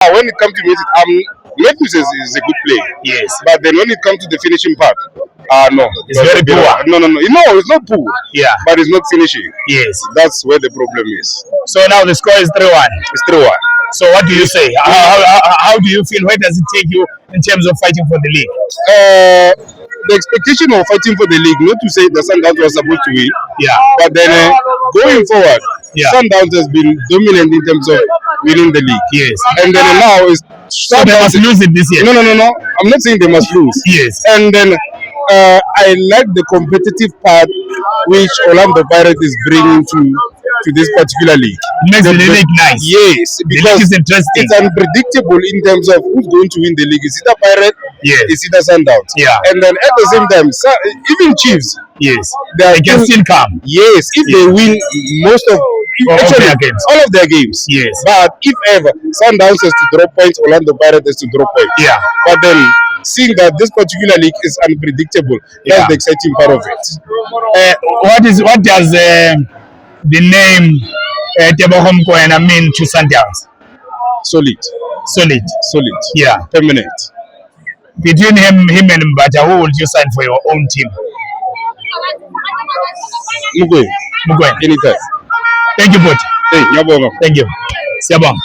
now when it comes to music, Matthews is a good player. Yes. But then when it comes to the finishing part, no. It's very poor. No, it's not poor. Yeah. But it's not finishing. Yes. That's where the problem is. So now the score is 3-1. It's 3-1. So what do you say? How do you feel? Where does it take you in terms of fighting for the league? The expectation of fighting for the league, not to say the Sundowns was supposed to win. Yeah. But then going forward, Yeah. Sundowns has been dominant in terms of winning the league. Yes. And then now is So they must lose it this year. No. I'm not saying they must lose. Yes. And then I like the competitive part which Orlando Pirates is bringing to this particular league. Makes the league nice. Yes, The because league is interesting. it's unpredictable in terms of who's going to win the league. Is it a Pirate? Yes. Is it a Sundowns? Yeah. And then at the same time, even Chiefs, Yes. they They can still come. yes, if they win most of All of actually their games. all of their games. Yes. But if ever Sundowns has to drop points, Orlando Pirates has to drop points. Yeah. But then seeing that this particular league is unpredictable, Yeah. that's the exciting part of it. What does the name Tebogo Mokoena mean to Sundowns? Solid, Solid. Yeah. permanent. Between him and Mbata, who would you sign for your own team? Mugwe, Mokoena. anytime. Thank you, Poti. Hey, Nyabonga. Thank you. Siyabonga.